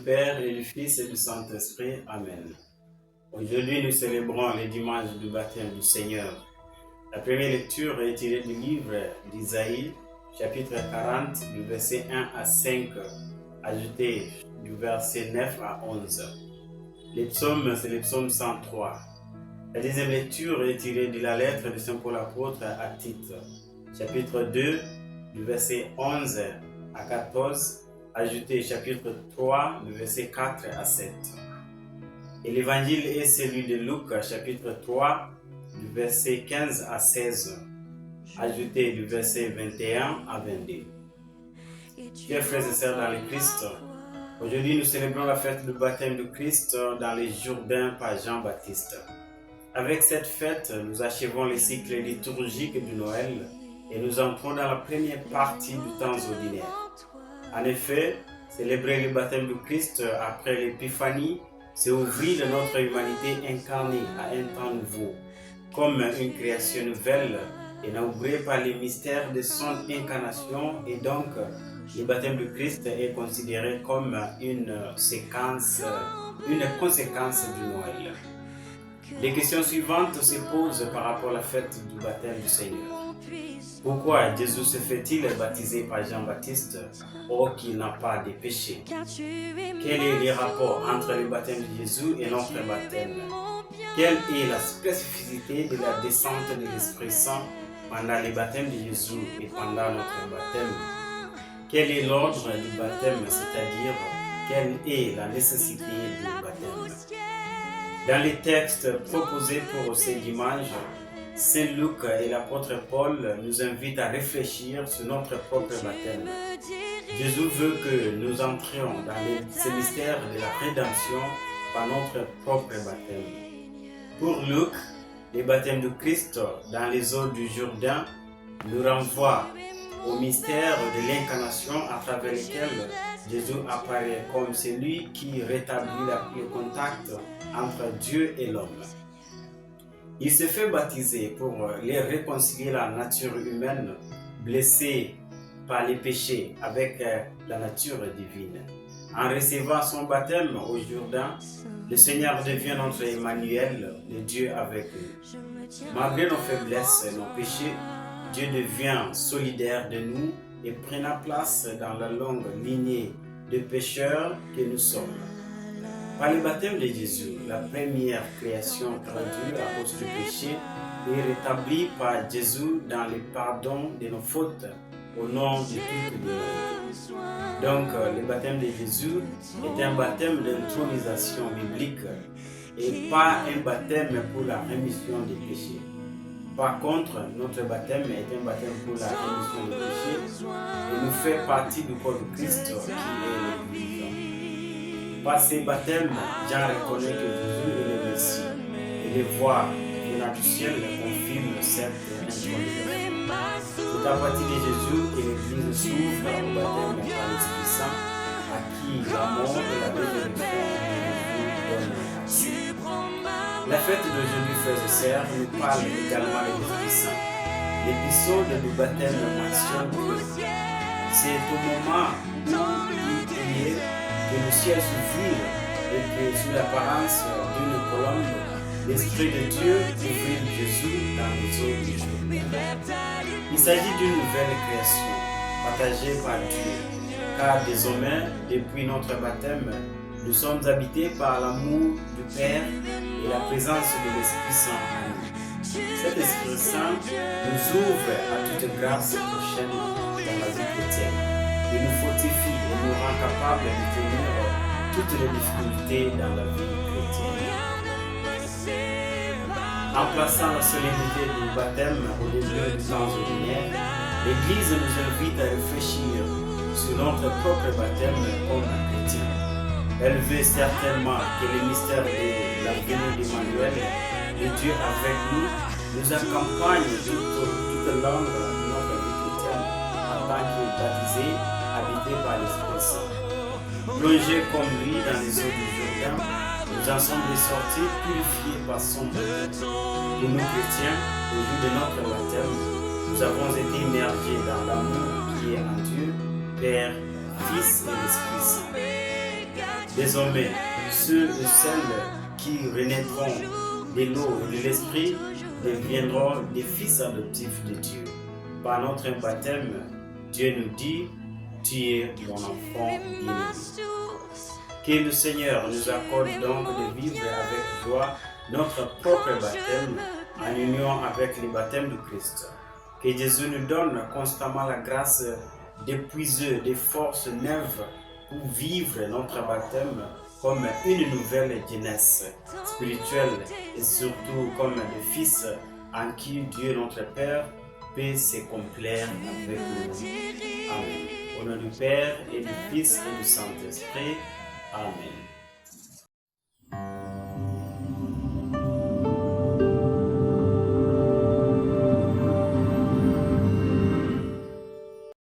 Père et du Fils et du Saint-Esprit. Amen. Aujourd'hui, nous célébrons le dimanche du baptême du Seigneur. La première lecture est tirée du livre d'Isaïe, chapitre 40, du verset 1 à 5, ajouté du verset 9 à 11. Les psaumes, c'est le psaume 103. La deuxième lecture est tirée de la lettre de Saint Paul apôtre à Tite, chapitre 2, du verset 11 à 14, ajouté chapitre 3, du verset 4 à 7. Et l'évangile est celui de Luc, chapitre 3, du verset 15 à 16, ajouté du verset 21 à 22. Chers frères et sœurs dans le Christ, aujourd'hui nous célébrons la fête du baptême du Christ dans les Jourdains par Jean-Baptiste. Avec cette fête, nous achevons le cycle liturgique du Noël et nous entrons dans la première partie du temps ordinaire. En effet, célébrer le baptême du Christ après l'épiphanie, c'est ouvrir notre humanité incarnée à un temps nouveau, comme une création nouvelle, inaugurée par les mystères de son incarnation, et donc le baptême du Christ est considéré comme une conséquence du Noël. Les questions suivantes se posent par rapport à la fête du baptême du Seigneur. Pourquoi Jésus se fait-il baptiser par Jean-Baptiste or qu'il n'a pas de péché? Quel est le rapport entre le baptême de Jésus et notre baptême? Quelle est la spécificité de la descente de l'Esprit Saint pendant le baptême de Jésus et pendant notre baptême? Quel est l'ordre du baptême, c'est-à-dire quelle est la nécessité du baptême? Dans les textes proposés pour ce dimanche, Saint Luc et l'apôtre Paul nous invitent à réfléchir sur notre propre baptême. Jésus veut que nous entrions dans ce mystère de la rédemption par notre propre baptême. Pour Luc, le baptême du Christ dans les eaux du Jourdain nous renvoie au mystère de l'incarnation à travers lequel Jésus apparaît comme celui qui rétablit le contact entre Dieu et l'homme. Il se fait baptiser pour les réconcilier la nature humaine blessée par les péchés avec la nature divine. En recevant son baptême au Jourdain, le Seigneur devient notre Emmanuel, le Dieu avec nous. Malgré nos faiblesses et nos péchés, Dieu devient solidaire de nous et prend la place dans la longue lignée de pécheurs que nous sommes. Par le baptême de Jésus, la première création perdue à cause du péché est rétablie par Jésus dans le pardon de nos fautes au nom de toute l'humanité. Donc, le baptême de Jésus est un baptême d'intronisation biblique et pas un baptême pour la rémission des péchés. Par contre, notre baptême est un baptême pour la rémission des péchés et nous fait partie du corps de Christ qui est l'Église. Par ces baptêmes, Jean reconnaît que Jésus est le Messie et les voix venant du ciel confirment cette intronisation. C'est à partir de Jésus que l'Église s'ouvre au baptême par l'Esprit Saint, à qui la mort et la résurrection donnent accès. La fête d'aujourd'hui, frères et sœurs, nous parle également de l'Esprit Saint. L'épisode du baptême mentionne que c'est au moment où il priait que le ciel s'ouvrit et que sous l'apparence d'une colombe, l'Esprit de Dieu ouvrit Jésus dans les eaux du Jourdain. Il s'agit d'une nouvelle création partagée par Dieu, car désormais, depuis notre baptême, nous sommes habités par l'amour du Père et la présence de l'Esprit Saint en nous. Cet Esprit Saint nous ouvre à toute grâce prochaine dans la vie chrétienne. Il nous fortifie et nous rend capables de tenir toutes les difficultés dans la vie chrétienne. En plaçant la solennité du baptême au début du temps ordinaire, l'Église nous invite à réfléchir sur notre propre baptême comme chrétien. Elle veut certainement que le mystère de la venue d'Emmanuel, de Dieu avec nous accompagne toute l'ombre de notre vie chrétienne en tant que baptisés, habités par l'Esprit Saint. Plongés comme lui dans les eaux du Jourdain, nous en sommes ressortis purifiés par son baptême. Pour nous chrétiens, au jour de notre baptême, nous avons été immergés dans l'amour qui est en Dieu, Père, Fils et l'Esprit Saint. Désormais, ceux et celles qui renaîtront de l'eau et de l'esprit deviendront des fils adoptifs de Dieu. Par notre baptême, Dieu nous dit, tu es mon enfant bien-aimé. Que le Seigneur nous accorde donc de vivre avec joie notre propre baptême en union avec le baptême du Christ. Que Jésus nous donne constamment la grâce d'épuiser des forces neuves pour vivre notre baptême comme une nouvelle jeunesse spirituelle et surtout comme des fils en qui Dieu notre Père peut se complaire avec nous. Amen. Au nom du Père et du Fils et du Saint-Esprit. Amen.